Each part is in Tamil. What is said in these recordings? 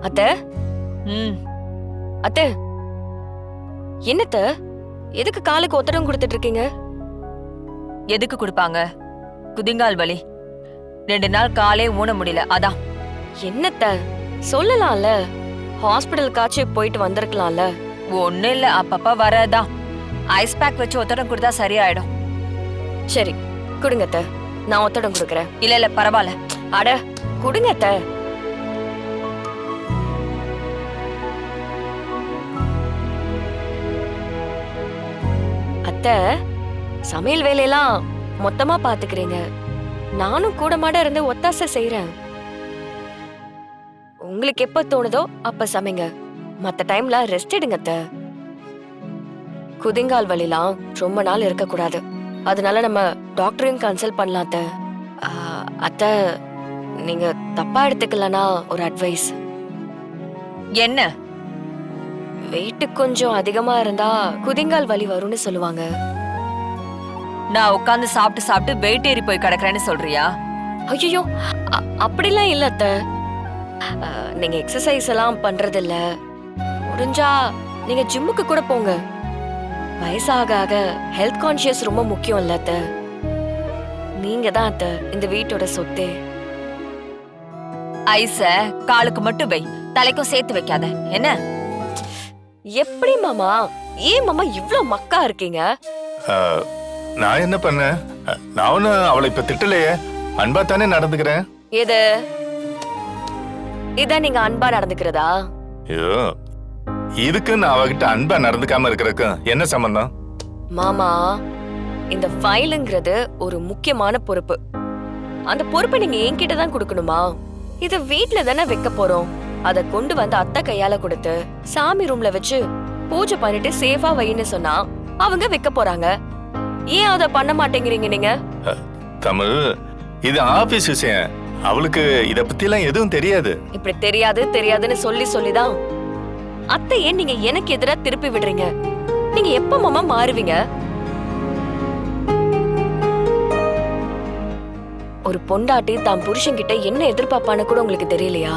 அத்தை. அத்தை, என்னத்த எதுக்கு காலுக்கு ஒத்தடம் கொடுத்துட்டு இருக்கீங்க? எதுக்கு கொடுப்பாங்க? குதிங்கால் வலி. 2 நாள் காலே ஊன முடியல, அதான். என்னத்த சொல்லலாம்ல, ஹாஸ்பிடலுக்காச்சு போயிட்டு வந்திருக்கலாம்ல. ஒண்ணு இல்ல, அப்பப்ப வரதான். ஐஸ் பேக் வச்சு ஒத்தடம் கொடுத்தா சரியாயிடும். சரி கொடுங்க அத்தை, நான் ஒத்தடம் கொடுக்கறேன். இல்ல பரவாயில்ல. அட கொடுங்க அத்தை. அத்தை, சமையல் வேலையெல்லாம் மொத்தமா பாத்துக்கிறீங்க, நானும் கூட மாட இருந்து ஒத்தாசை செய்யறேன். உங்களுக்கு எப்ப தோணுதோ அப்ப சமைங்க, மத்த டைம்ல ரெஸ்ட் எடுங்க அத்தை. குதிங்கால் வலிலாம் ரொம்ப நாள் இருக்க கூடாது, அதனால நம்ம டாக்டரையும் கன்சல்ட் பண்ணலாம் அத்தை. அத்தை, நீங்க தப்பா எடுத்துக்கலனா ஒரு அட்வைஸ். என்ன? வெயிட் கொஞ்சம் அதிகமா இருந்தா குதிங்கால் வலி வரும்னு சொல்லுவாங்க. நான் உட்கார்ந்து சாப்பிட்டு வெயிட் ஏறி போய் கிடக்குறேன்னு சொல்றியா? ஐயோ, அப்படிலாம் இல்ல அத்தை. நீங்க எக்ஸசைஸ் எல்லாம் பண்றது இல்ல, முடிஞ்சா நீங்க ஜிம்முக்கு கூட போங்க. வயசாக ஆக ஹெல்த் கான்ஷியஸ் ரொம்ப முக்கியம் இல்ல அத்தை. நீங்க தான் அத்தை இந்த வீட்டோட சொத்தே. ஐஸ காலுக்கு மட்டும் வை, தலைக்கும் சேர்த்து வைக்காத என்ன? எப்படி மாமா? ஏன் மாமா இவ்ளோ மக்கா இருக்கீங்க? நான் என்ன பண்ணேன்? நான் ஒன்னும் அவளை இப்ப திட்டலையே, அன்பா தானே நடந்துக்கிறேன். எது இதான் நீங்க அன்பா நடந்துக்கிறதா? ஐயோ, இதுக்கு நான் அவகிட்ட அன்பா நடந்துக்காம இருக்கிறதுக்கு என்ன சம்பந்தம்? மாமா, இந்த ஃபைலுங்கிறது ஒரு முக்கியமான பொறுப்பு. அந்த பொறுப்பை நீங்க என்கிட்ட தான் கொடுக்கணுமா? இத வீட்ல தானே வைக்க போறோம். அத கொண்டு வந்து அத்தை கையால கொடுத்து சாமி ரூம்ல வச்சு பூஜை பண்ணிட்டு சேஃபா வைன்னு சொன்னா அவங்க வைக்க போறாங்க. ஏன் அத பண்ண மாட்டேங்கிறீங்க நீங்க? தமிழ், இது ஆபீஸ் விஷயம், அவளுக்கு இத பத்தி எல்லாம் எதுவும் தெரியாது. இப்படி தெரியாதுன்னு சொல்லிதான் அத்தை ஏன் நீங்க எனக்கு எதிரா திருப்பி விடுறீங்க? நீங்க எப்ப மாமா மாறுவீங்க? ஒரு பொண்டாட்டி தான் புருஷன் கிட்ட என்ன எதிர்பார்ப்பான்னு கூட உங்களுக்கு தெரியலையா?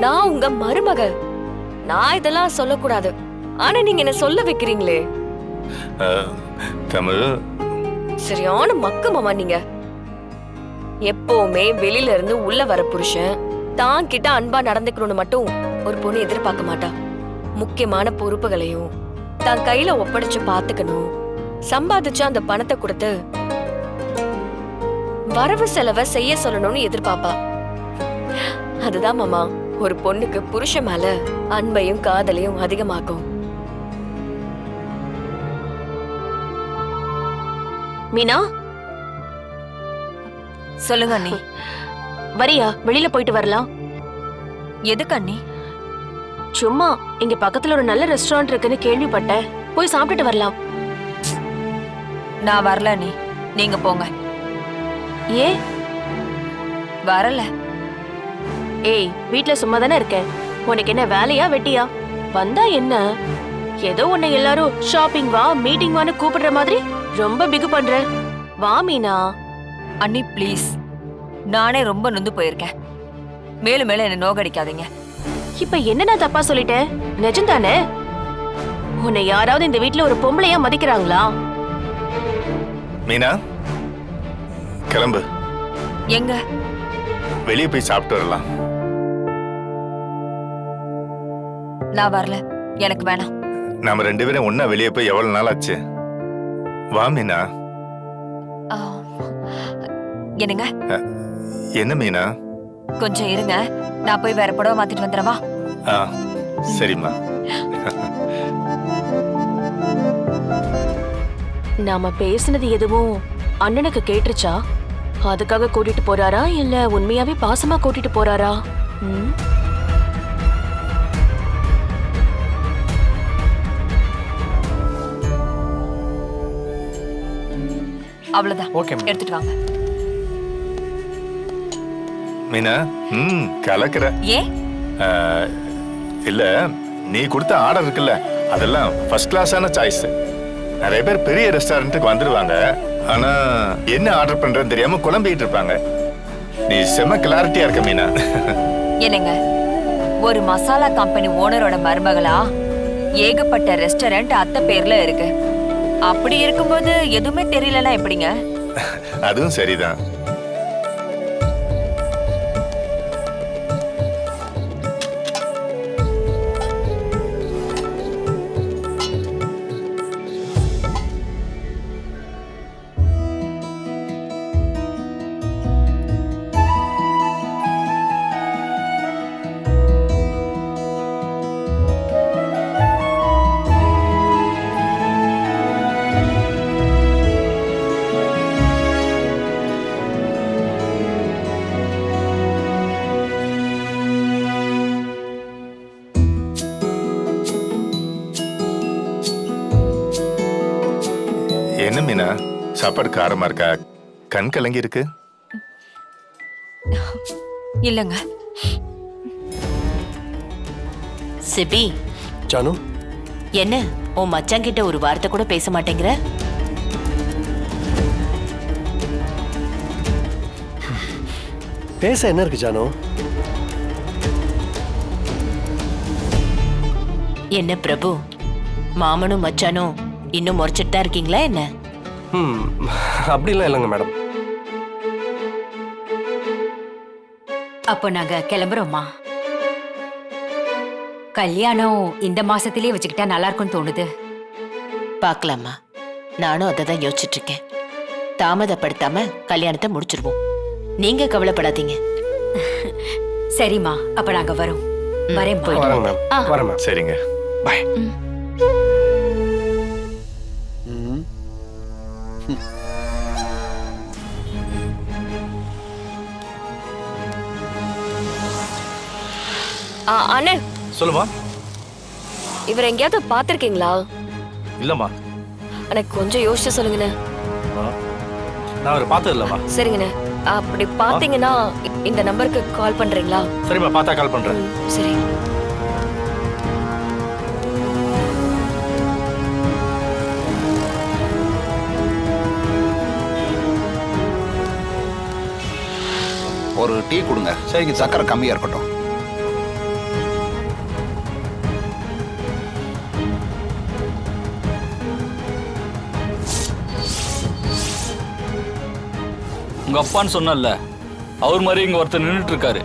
நான் உங்க மருமக, நான் இதெல்லாம் சொல்லக்கூடாது, ஆனா நீங்க என்ன சொல்ல வைக்கிறீங்களே. தமிழ், சரியான மக்கு மாமா நீங்க. எப்பவுமே வெளியில இருந்து உள்ள வர புருஷன் தான் கிட்ட அன்பா நடந்துக்கணும்னு மட்டும் ஒரு பொண்ணு எதிர்பார்க்க மாட்டா. முக்கியமான பொறுப்புகளையும் தான் கையில ஒப்படைச்சு பாத்துக்கணும், சம்பாதிச்சு அந்த பணத்தை கொடுத்து வரவு செலவை செய்ய சொல்லணும்னு எதிர்பார்ப்பா. அதுதான் மாமா ஒரு பொண்ணுக்கு புருஷன் மேல அன்பையும் காதலையும் அதிகமாக்கும். மீனா, சொல்லுங்க அண்ணி. வரியா? வெளியில போயிட்டு வரலாம். எதுக்கு அண்ணி? சும்மா இங்க பக்கத்துல ஒரு நல்ல ரெஸ்டாரண்ட் இருக்குன்னு கேள்விப்பட்டேன், போய் சாப்பிட்டுட்டு வரலாம். நான் வரல அண்ணி, நீங்க போங்க. ஏ வரல. ஏய், வீட்ல சும்மா தானே இருக்க, உனக்கு என்ன வேலையா வெட்டியா? வந்தா என்ன, ஏதோ உன்னை எல்லாரும் ஷாப்பிங் வா மீட்டிங் வான்னு கூப்பிடுற மாதிரி ரொம்ப பிகு பண்ற. வா மீனா. அண்ணி ப்ளீஸ், நானே ரொம்ப நொந்து போயிருக்கேன், மேலும் மேலும் என்ன நோகடிக்காதீங்க. இப்ப என்ன நான் தப்பா சொல்லிட்டேன்? நிஜம்தானே? உன்னை யாராவது இந்த வீட்ல ஒரு பொம்பளையா மதிக்கிறாங்களா? மீனா, கிளம்பு. எங்க? வெளியே போய் சாப்பிட்டு வரலாம். நான் வரல, எனக்கு வேணாம். நாம 2 பேரும் ஒன்னா வெளியே போய் எவ்வளவு நாள் ஆச்சு? வா மீனா. என்னங்க? என்ன மீனா? கொஞ்சம் இருங்க, நான் போய் வேற புடவை மாத்திட்டு வந்துடவா? சரிம்மா. நாம பேசினது எதுவும் அண்ணனுக்கு கேட்டுருச்சா? அதுக்காக கூட்டிட்டு போறாரா இல்ல உண்மையாவே பாசமா கூட்டிட்டு போறாரா? அவ்வளவுதான். ஓகே, எடுத்துட்டு வாங்க. மீனா, கலக்குற. ஏன்? இல்ல, நீ கொடுத்த ஆர்டர் இருக்குல்ல, அதெல்லாம் ஃபர்ஸ்ட் கிளாஸான சாய்ஸ். நிறைய பேர் பெரிய ரெஸ்டாரண்ட்டுக்கு வந்துடுவாங்க, ஆனா என்ன ஆர்டர் பண்றேன்னு தெரியாம குழம்பிட்டு இருப்பாங்க. நீ செம கிளாரிட்டியா இருக்க மீனா. என்னங்க, ஒரு மசாலா கம்பெனி ஓனரோட மருமகளா ஏகப்பட்ட ரெஸ்டாரண்ட் அத்தை பேர்ல இருக்கு. அப்படி இருக்கும்போது எதுவுமே தெரியலன்னா எப்படிங்க? அதுவும் சரிதான். என்ன மீனா, சாப்பாடு காரமா இருக்கா? கண் கலங்கி இருக்கு. இல்லங்க. சிபி, ஜானு, என்ன உன் மச்சான் கிட்ட ஒரு வார்த்தை கூட பேச மாட்டேங்கிற? பேச என்ன இருக்கு ஜானு? என்ன பிரபு, மாமனும் மச்சானும் இன்னும் முறைச்சிட்டு தான் இருக்கீங்களா என்ன? அப்படிலாம் இல்லைங்க மேடம். அப்போ நாங்க கிளம்புறோம்மா. கல்யாணம் இந்த மாசத்திலேயே வச்சுக்கிட்டா நல்லா இருக்கும்னு தோணுது. பார்க்கலாமா, நானும் அதை தான் யோசிச்சுட்டு இருக்கேன். தாமதப்படுத்தாம கல்யாணத்தை முடிச்சிருவோம். நீங்க கவலைப்படாதீங்க. சரிம்மா, அப்ப நாங்க வரோம். வரேன், போயிட்டு வரேங்க மேம். வரேன் மேம். சரிங்க, பாய். அண்ணே, சொல்லுமா. இவர் எங்கேயாவது பாத்திருக்கீங்களா? இல்லம்மா, எனக்கு கொஞ்சம் யோசிச்சு சொல்லுங்கண்ணே. நான் அவரை பார்த்தது இல்லம்மா. சரிங்கண்ணே, அப்படி பாத்தீங்கன்னா இந்த நம்பருக்கு கால் பண்றீங்களா? சரிம்மா, பார்த்தா கால் பண்றேன். சரி. ஒரு டீ கொடுங்க. சரிங்க, சக்கரை கம்மியா இருக்கட்டும். உங்க அப்பான்னு சொன்னல, அவர் மாதிரி இங்க ஒருத்தர் நின்றுட்டு இருக்காரு.